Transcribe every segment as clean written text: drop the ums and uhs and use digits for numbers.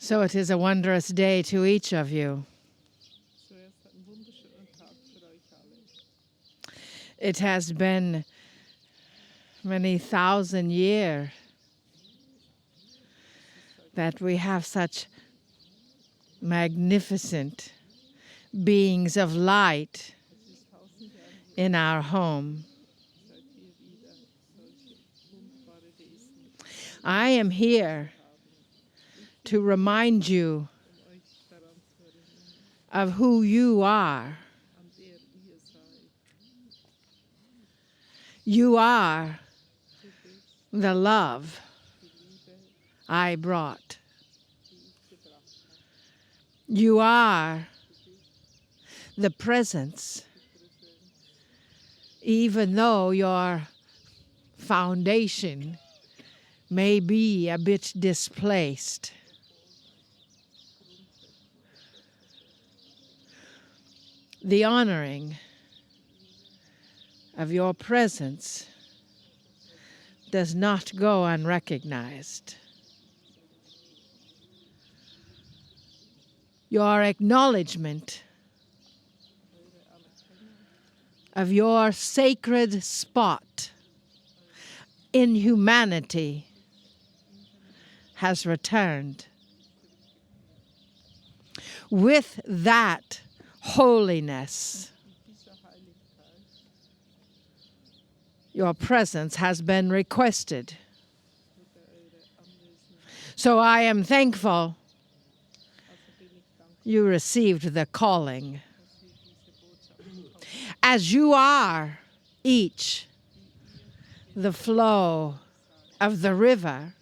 So it is a wondrous day to each of you. It has been many thousand years that we have such magnificent beings of light in our home. I am here to remind you of who you are. You are the love I brought. You are the presence, even though your foundation may be a bit displaced. The honoring of your presence does not go unrecognized. Your acknowledgement of your sacred spot in humanity has returned. With that holiness, your presence has been requested. So I am thankful you received the calling. As you are each the flow of the river,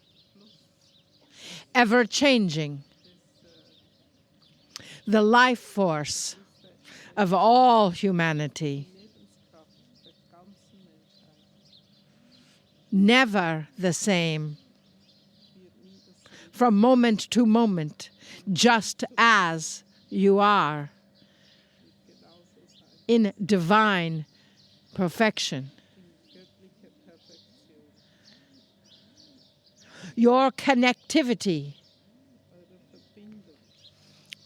ever changing, the life force of all humanity, never the same, from moment to moment, just as you are, in divine perfection. Your connectivity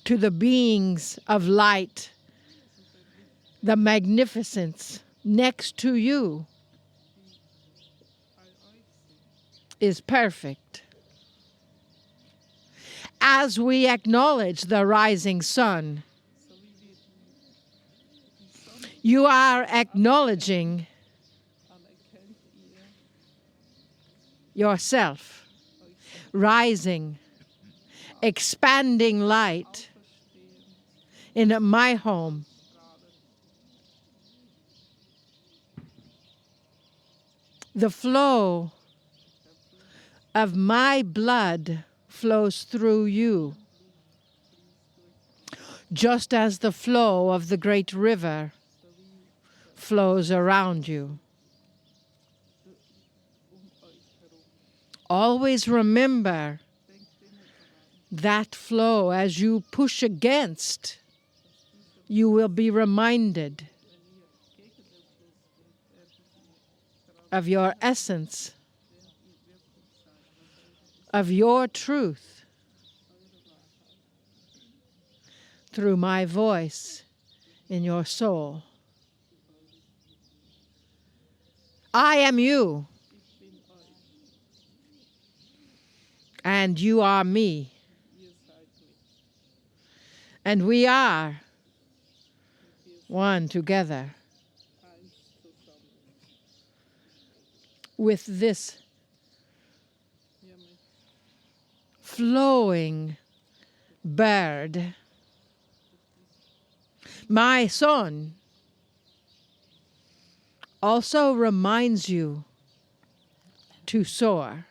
to the beings of light, the magnificence next to you, is perfect. As we acknowledge the rising sun, you are acknowledging yourself, rising, expanding light in my home. The flow of my blood flows through you, just as the flow of the great river flows around you. Always remember that flow. As you push against, you will be reminded of your essence, of your truth, through my voice in your soul. I am you, and you are me, and we are one together. With this flowing bird, my son also reminds you to soar.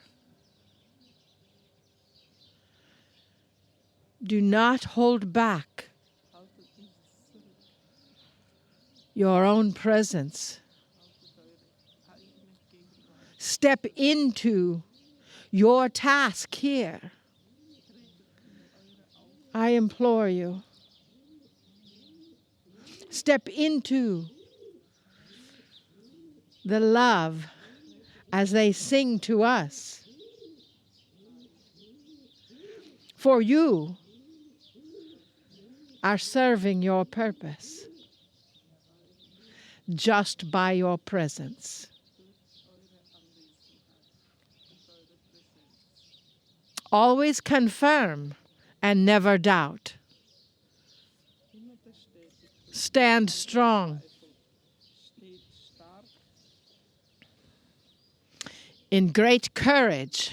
Do not hold back your own presence. Step into your task here. I implore you. Step into the love as they sing to us. For you are serving your purpose just by your presence. Always confirm and never doubt. Stand strong. In great courage.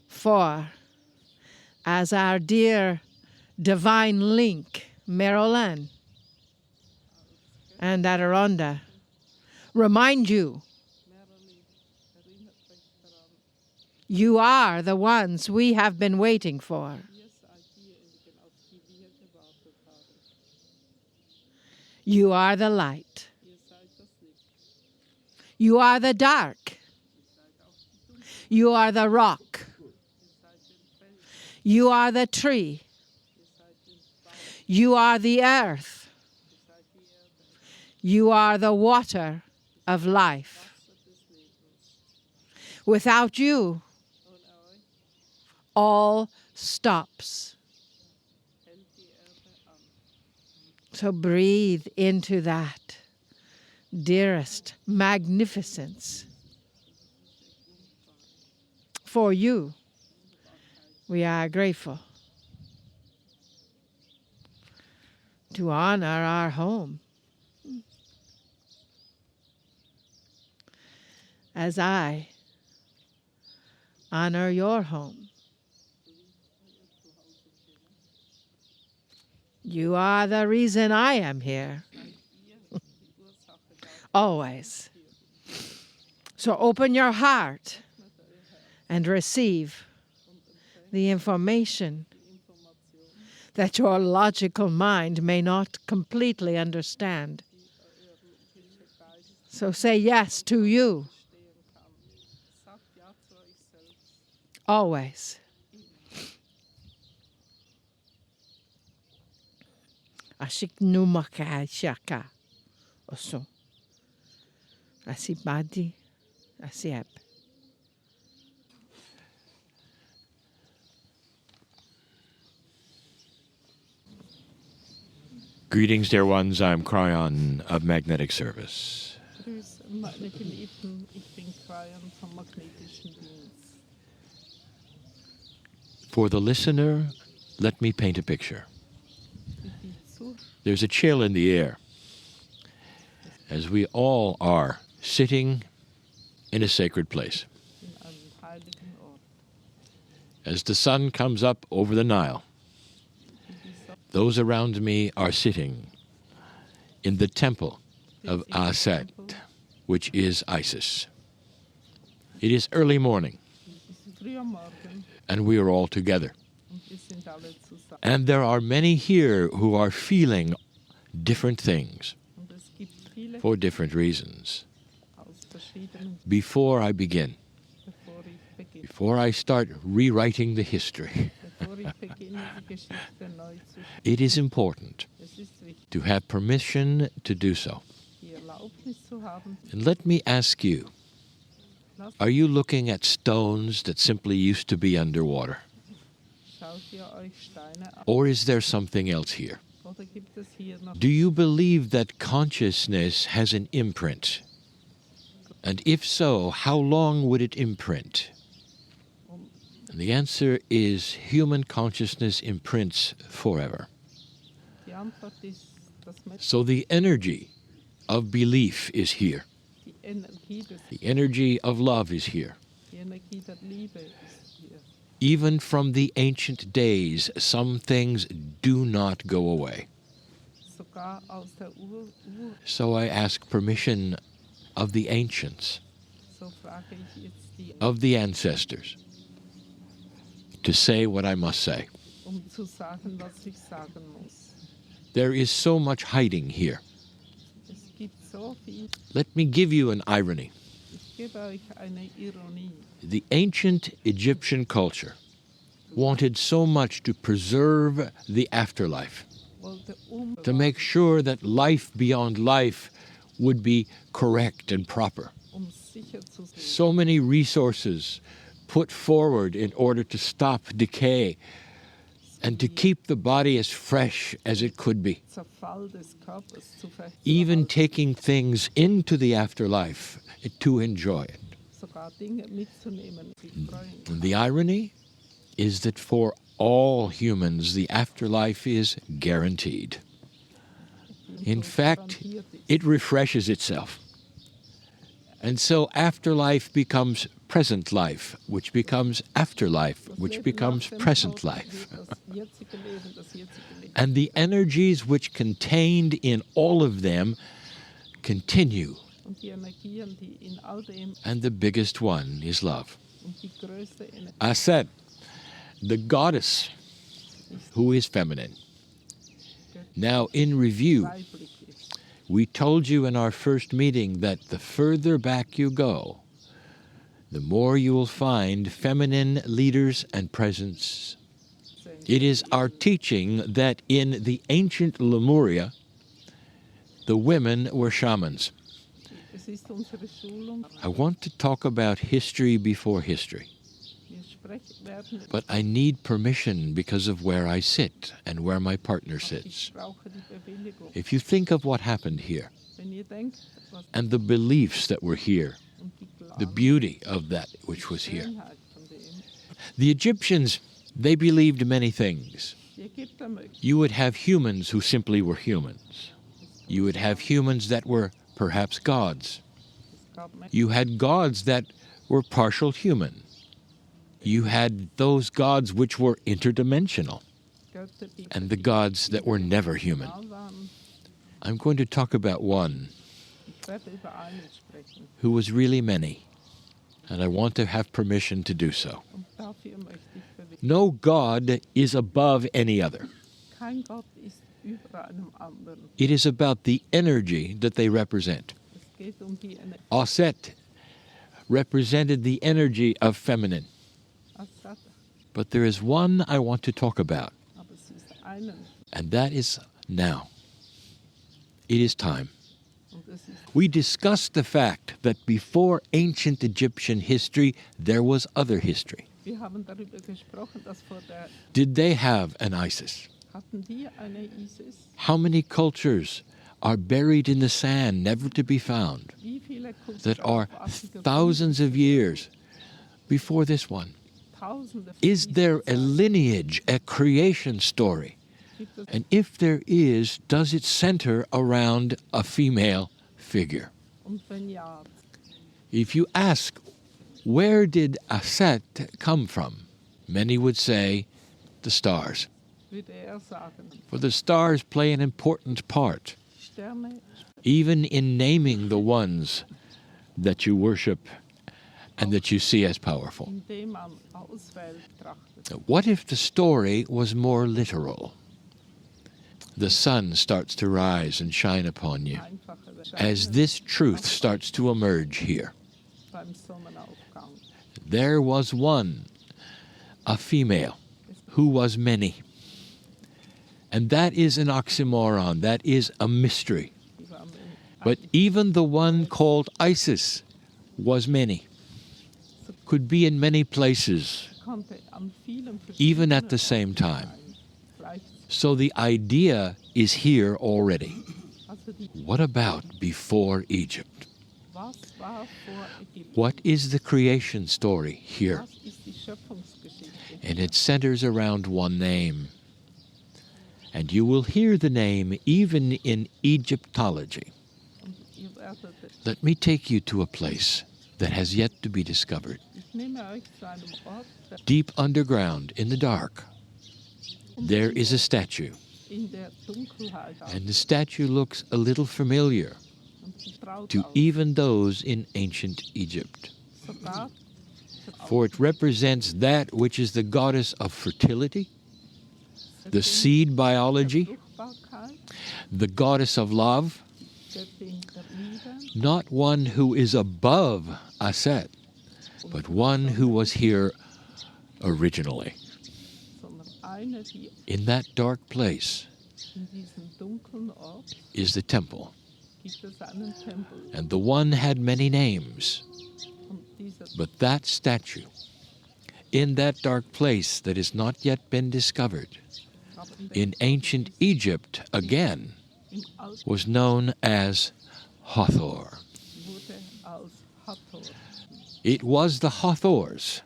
For, as our dear divine link, Marilyn and Aderonda, remind you, you are the ones we have been waiting for. You are the light. You are the dark. You are the rock. You are the tree. You are the earth. You are the water of life. Without you, all stops. So breathe into that, dearest magnificence. For you, we are grateful to honor our home. As I honor your home. You are the reason I am here. Always. So open your heart and receive the information that your logical mind may not completely understand. So say yes to you. Always. Ashik numaka shaka. Oso. Asibadi. Asiab. Greetings, dear ones. I'm Kryon of Magnetic Service. Grüß meine Geliebten, ich bin Kryon vom magnetischen Dienst. For the listener, let me paint a picture. There's a chill in the air, as we all are sitting in a sacred place. As the sun comes up over the Nile, those around me are sitting in the temple of Aset, which is Isis. It is early morning, and we are all together. And there are many here who are feeling different things for different reasons. Before I begin, before I start rewriting the history, it is important to have permission to do so. And let me ask you, are you looking at stones that simply used to be underwater? Or is there something else here? Do you believe that consciousness has an imprint? And if so, how long would it imprint? And the answer is human consciousness imprints forever. So the energy of belief is here. The energy of love is here. Even from the ancient days, some things do not go away. So I ask permission of the ancients, of the ancestors, to say what I must say. There is so much hiding here. Let me give you an irony. The ancient Egyptian culture wanted so much to preserve the afterlife, to make sure that life beyond life would be correct and proper. So many resources put forward in order to stop decay and to keep the body as fresh as it could be. Zerfall des Körpers zu Even taking things into the afterlife to enjoy it. sogar Dinge mitzunehmen, sich freuen. And the irony is that for all humans, the afterlife is guaranteed. In fact, it refreshes itself. And so afterlife becomes present life, which becomes afterlife, which becomes present life. And the energies which contained in all of them continue. Und die Energien, die in all dem And the biggest one is love. und die größte Energie Aset, the goddess who is feminine. Now, in review, weiblich ist. we told you in our first meeting that the further back you go, the more you will find feminine leaders and presence. It is our teaching that in the ancient Lemuria, the women were shamans. Es ist unsere Schulung. I want to talk about history before history, Wir werden, but I need permission because of where I sit and where my partner sits. ich brauche die Bewilligung. If you think of what happened here Wenn ihr denkt, was and the beliefs that were here, und die the beauty of that which was here. Schönheit von dem, The Egyptians, they believed many things. die Ägypter möchten, You would have humans who simply were humans. You would have humans that were perhaps gods. es gab Menschen, You had gods that were partial human. You had those gods which were interdimensional, Götter, die and the gods that were never human. dimensional waren. I'm going to talk about one Ich werde über einen sprechen. who was really many, and I want to have permission to do so. Und dafür möchte ich bewilligen. No god is above any other. Kein Gott ist über einem anderen. It is about the energy that they represent. Es geht die Energie. Aset represented the energy of feminine. Assad, But there is one I want to talk about, aber es ist einen and that is now. It is time. und es ist We discussed the fact that before ancient Egyptian history, there was other history. Wir haben darüber gesprochen, dass vor der Did they have an Isis? hatten die eine Isis. How many cultures are buried in the sand, never to be found, Wie viele Kulturen that are was gefunden thousands of years before this one? Tausende von Is there a Isis lineage, a creation story? gibt es, And if there is, does it center around a female figure? und wenn ja, If you ask, where did Aset come from? Many would say, the stars. würde sagen, For the stars play an important part, Sterne, even in naming the ones that you worship and that you see as powerful. indem man auswählt, trachtet. What if the story was more literal? The sun starts to rise and shine upon you Einfache as this truth starts to emerge here. beim Sonnenaufgang. There was one, a female, who was many. And that is an oxymoron, that is a mystery. Die waren But even the one called Isis was many, could be in many places, konnte an vielen even at the verschiedenen same time. sein. Gleich, So the idea is here already. also die, What about before Egypt? was war vor Ägypten? What is the creation story here? Was ist die Schöpfungsgeschichte? And it centers around one name. And you will hear the name even in Egyptology. Und ihr werdet, Let me take you to a place that has yet to be discovered. ich nehme euch zu einem Ort, der Deep underground, in the dark, there is a statue. in der Dunkelheit aus And the statue looks a little familiar und sie traut to aus. even those in ancient Egypt. Sogar For it represents that which is the goddess of fertility, the seed biology, Fruchtbarkeit, the goddess of love, Göttin der Liebe, not one who is above Aset, but one who was here originally. sondern eine, die In that dark place in diesem dunklen Ort is the temple, gibt es einen Tempel. and the one had many names, Und dieser but that statue in that dark place that has not yet been discovered, in ancient Egypt again, Im Alten was known as Hawthor. wurde als Hawthor. It was the Hawthors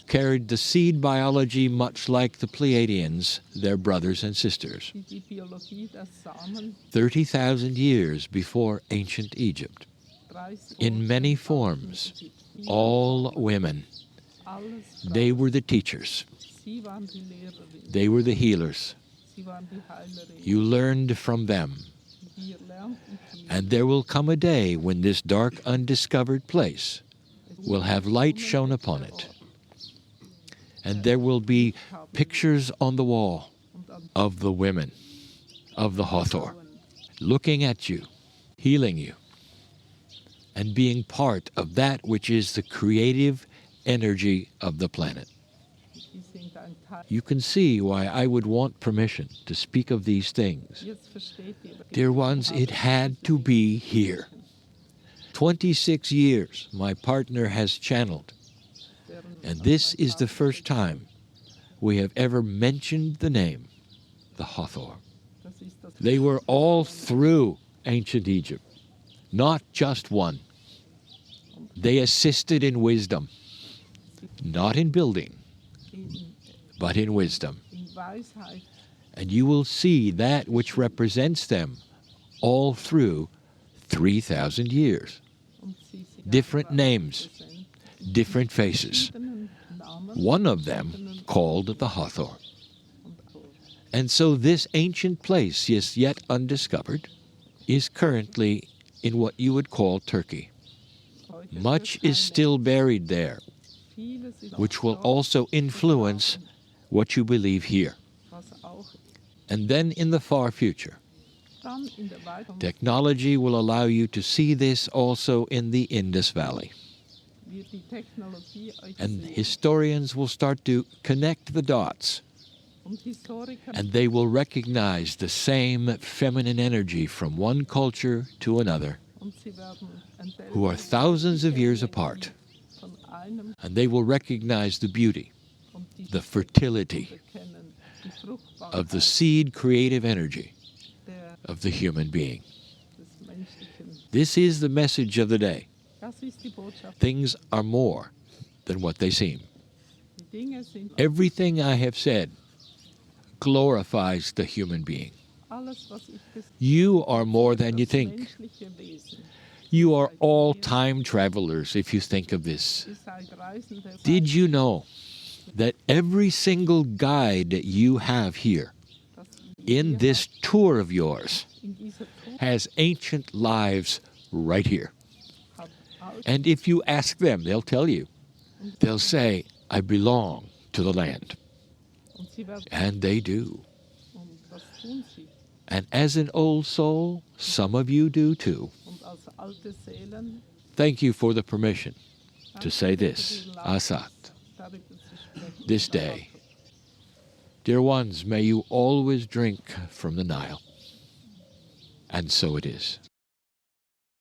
carried the seed biology much like the Pleiadians, their brothers and sisters, Die Biologie der Samen 30,000 years before ancient Egypt, 30 in many forms, all women. alles They were the teachers. Sie waren die Lehrerin, They were the healers. sie waren die Heilerin. You learned from them. Wir lernten viel. And there will come a day when this dark, undiscovered place will have light shone upon it. And there will be pictures on the wall of the women of the Hawthor, looking at you, healing you, and being part of that which is the creative energy of the planet. Die sind ein Teil. You can see why I would want permission to speak of these things. Jetzt versteht ihr. Dear ones, it had to be here. 26 years my partner has channeled, and this is the first time we have ever mentioned the name, the Hawthor. Das ist das They were all through ancient Egypt, not just one. They assisted in wisdom, not in building, but in wisdom. in Weisheit And you will see that which represents them all through 3,000 years. und sie sind Different names, präsent. different faces. Verschiedenen Namen One of them called the Hawthor. und And so this ancient place, is yet undiscovered, is currently in what you would call Turkey. heute Much is still buried there, vieles ist which will dort, also influence what you believe here. was auch And then in the far future, dann in der weiteren technology will allow you to see this also in the Indus Valley. wird die Technologie euch And sehen. historians will start to connect the dots, Und Historiker and they will recognize the same feminine energy from one culture to another, und sie werden entdecken, who are thousands of years apart. von einem And they will recognize the beauty, und die the fertility bekennen, die Fruchtbarkeit of the seed creative energy der, of the human being. des Menschlichen. This is the message of the day. Das ist die Botschaft. Things are more than what they seem. Die Dinge sind Everything I have said glorifies the human being. alles, was ich gesagt You are more than you das think. menschliche Wesen. You are all time travelers if you think of this. Ihr seid Reisende. Did you know that every single guide you have here dass in ihr this tour of yours in dieser Tour has ancient lives right here? habt all And if you ask them, they'll tell you. They'll say, I belong to the land. und sie werden And they do. und das tun sie. And as an old soul, some of you do too. Und als alte Seelen Thank you for the permission to danke say für this, die Erlaubnis, Asat, darüber zu sprechen. this day. Dear ones, may you always drink from the Nile. And so it is.